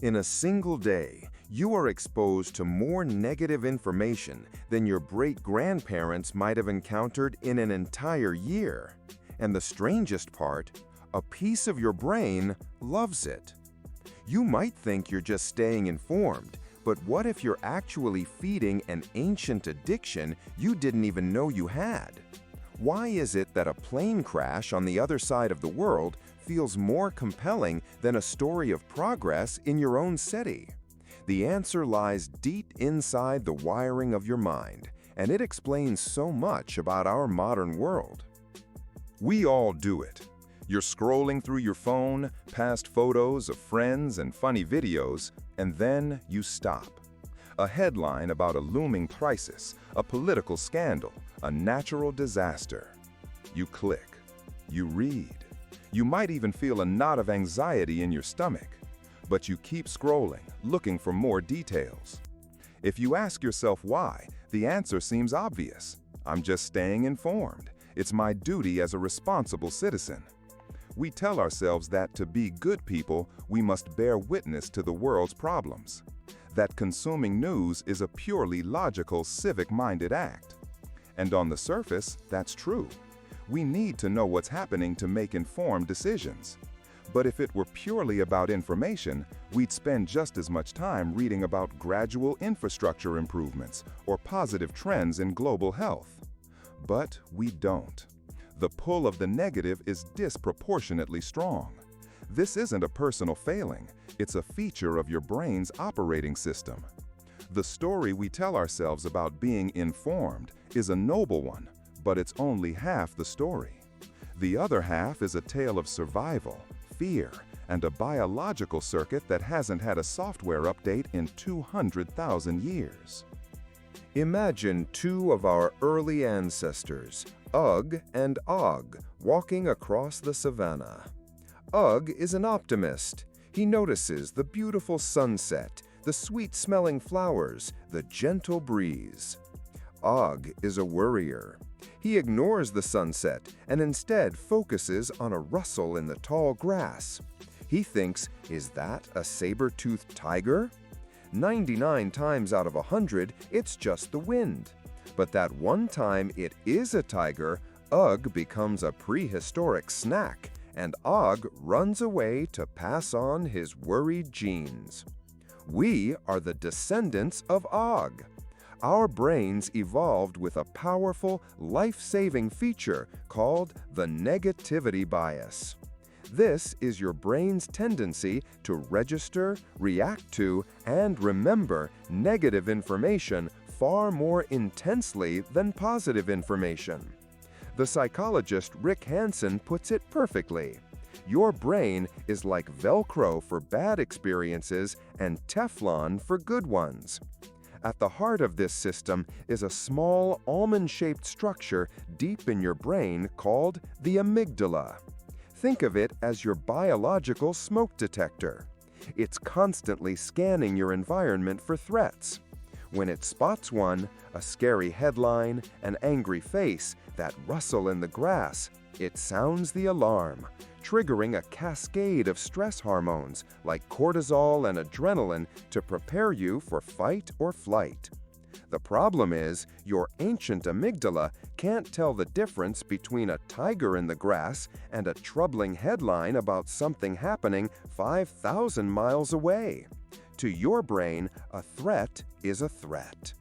In a single day, you are exposed to more negative information than your great-grandparents might have encountered in an entire year. And the strangest part, a piece of your brain loves it. You might think you're just staying informed, but what if you're actually feeding an ancient addiction you didn't even know you had? Why is it that a plane crash on the other side of the world feels more compelling than a story of progress in your own city? The answer lies deep inside the wiring of your mind, and it explains so much about our modern world. We all do it. You're scrolling through your phone, past photos of friends and funny videos, and then you stop. A headline about a looming crisis, a political scandal, a natural disaster. You click. You read. You might even feel a knot of anxiety in your stomach. But you keep scrolling, looking for more details. If you ask yourself why, the answer seems obvious. I'm just staying informed. It's my duty as a responsible citizen. We tell ourselves that to be good people, we must bear witness to the world's problems. That consuming news is a purely logical, civic-minded act. And on the surface, that's true. We need to know what's happening to make informed decisions. But if it were purely about information, we'd spend just as much time reading about gradual infrastructure improvements or positive trends in global health. But we don't. The pull of the negative is disproportionately strong. This isn't a personal failing, it's a feature of your brain's operating system. The story we tell ourselves about being informed is a noble one, but it's only half the story. The other half is a tale of survival, fear, and a biological circuit that hasn't had a software update in 200,000 years. Imagine two of our early ancestors, Ugg and Og, walking across the savanna. Ugg is an optimist. He notices the beautiful sunset, the sweet-smelling flowers, the gentle breeze. Og is a worrier. He ignores the sunset and instead focuses on a rustle in the tall grass. He thinks, is that a saber-toothed tiger? 99 times out of 100, it's just the wind. But that one time it is a tiger, Ugg becomes a prehistoric snack, and Og runs away to pass on his worried genes. We are the descendants of Og. Our brains evolved with a powerful, life-saving feature called the negativity bias. This is your brain's tendency to register, react to, and remember negative information far more intensely than positive information. The psychologist Rick Hanson puts it perfectly. Your brain is like Velcro for bad experiences and Teflon for good ones. At the heart of this system is a small almond-shaped structure deep in your brain called the amygdala. Think of it as your biological smoke detector. It's constantly scanning your environment for threats. When it spots one, a scary headline, an angry face, that rustle in the grass, it sounds the alarm, triggering a cascade of stress hormones like cortisol and adrenaline to prepare you for fight or flight. The problem is, your ancient amygdala can't tell the difference between a tiger in the grass and a troubling headline about something happening 5,000 miles away. To your brain, a threat is a threat.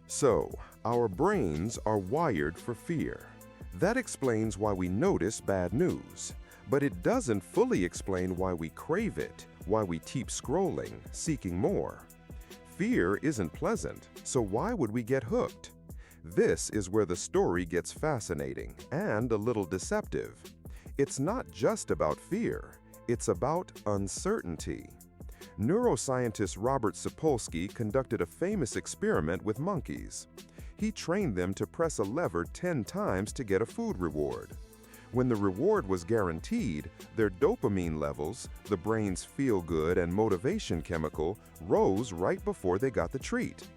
So, our brains are wired for fear. That explains why we notice bad news. But it doesn't fully explain why we crave it, why we keep scrolling, seeking more. Fear isn't pleasant, so why would we get hooked? This is where the story gets fascinating and a little deceptive. It's not just about fear, it's about uncertainty. Neuroscientist Robert Sapolsky conducted a famous experiment with monkeys. He trained them to press a lever 10 times to get a food reward. When the reward was guaranteed, their dopamine levels, the brain's feel-good and motivation chemical, rose right before they got the treat.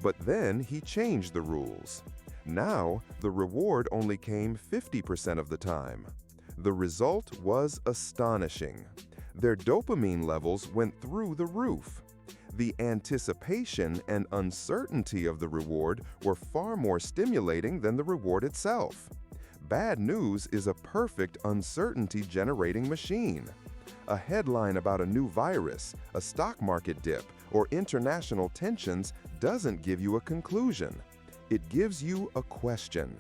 But then he changed the rules. Now, the reward only came 50% of the time. The result was astonishing. Their dopamine levels went through the roof. The anticipation and uncertainty of the reward were far more stimulating than the reward itself. Bad news is a perfect uncertainty-generating machine. A headline about a new virus, a stock market dip, or international tensions doesn't give you a conclusion. It gives you a question.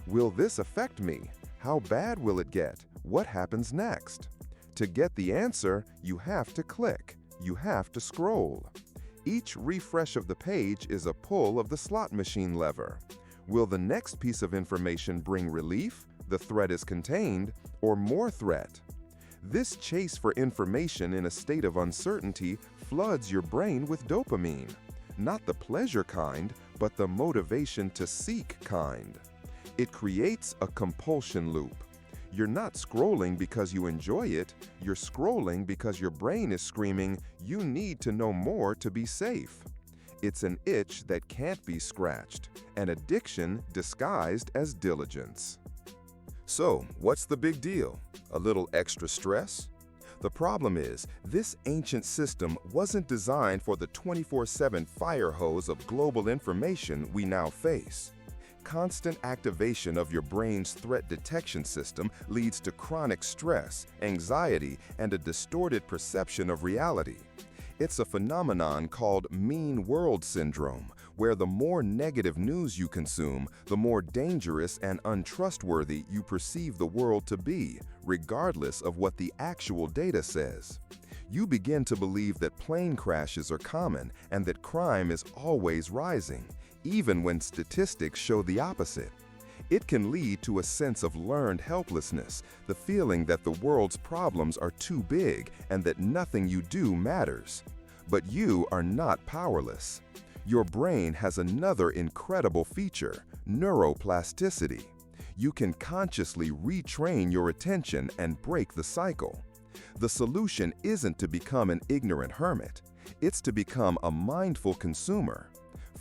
Will this affect me? How bad will it get? What happens next? To get the answer, you have to click. You have to scroll. Each refresh of the page is a pull of the slot machine lever. Will the next piece of information bring relief, the threat is contained, or more threat? This chase for information in a state of uncertainty floods your brain with dopamine. Not the pleasure kind, but the motivation to seek kind. It creates a compulsion loop. You're not scrolling because you enjoy it, you're scrolling because your brain is screaming, you need to know more to be safe. It's an itch that can't be scratched, an addiction disguised as diligence. So, what's the big deal? A little extra stress? The problem is, this ancient system wasn't designed for the 24/7 fire hose of global information we now face. Constant activation of your brain's threat detection system leads to chronic stress, anxiety, and a distorted perception of reality. It's a phenomenon called mean world syndrome, where the more negative news you consume, the more dangerous and untrustworthy you perceive the world to be, regardless of what the actual data says. You begin to believe that plane crashes are common and that crime is always rising, even when statistics show the opposite. It can lead to a sense of learned helplessness, the feeling that the world's problems are too big and that nothing you do matters. But you are not powerless. Your brain has another incredible feature, neuroplasticity. You can consciously retrain your attention and break the cycle. The solution isn't to become an ignorant hermit. It's to become a mindful consumer.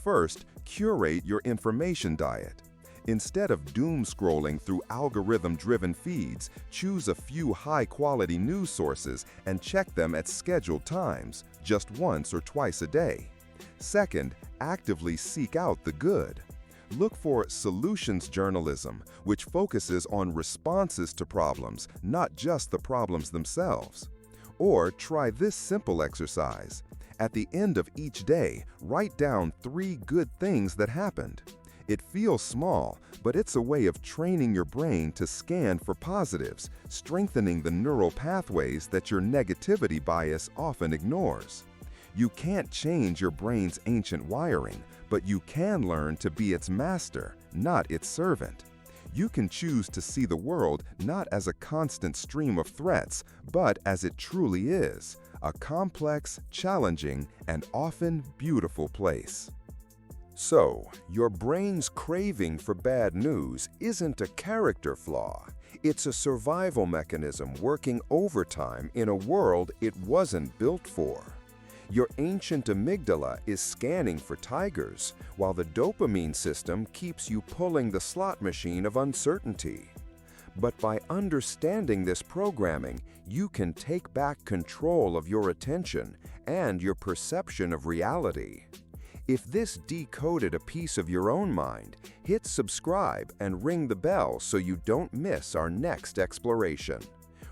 First, curate your information diet. Instead of doom scrolling through algorithm-driven feeds, choose a few high-quality news sources and check them at scheduled times, just once or twice a day. Second, actively seek out the good. Look for solutions journalism, which focuses on responses to problems, not just the problems themselves. Or try this simple exercise. At the end of each day, write down 3 good things that happened. It feels small, but it's a way of training your brain to scan for positives, strengthening the neural pathways that your negativity bias often ignores. You can't change your brain's ancient wiring, but you can learn to be its master, not its servant. You can choose to see the world not as a constant stream of threats, but as it truly is, a complex, challenging, and often beautiful place. So, your brain's craving for bad news isn't a character flaw. It's a survival mechanism working overtime in a world it wasn't built for. Your ancient amygdala is scanning for tigers, while the dopamine system keeps you pulling the slot machine of uncertainty. But by understanding this programming, you can take back control of your attention and your perception of reality. If this decoded a piece of your own mind, hit subscribe and ring the bell so you don't miss our next exploration.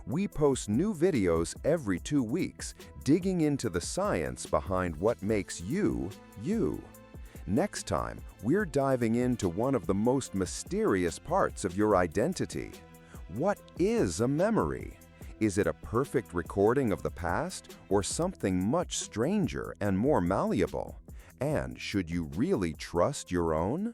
We post new videos every 2 weeks, digging into the science behind what makes you, you. Next time, we're diving into one of the most mysterious parts of your identity. What is a memory? Is it a perfect recording of the past or something much stranger and more malleable? And should you really trust your own?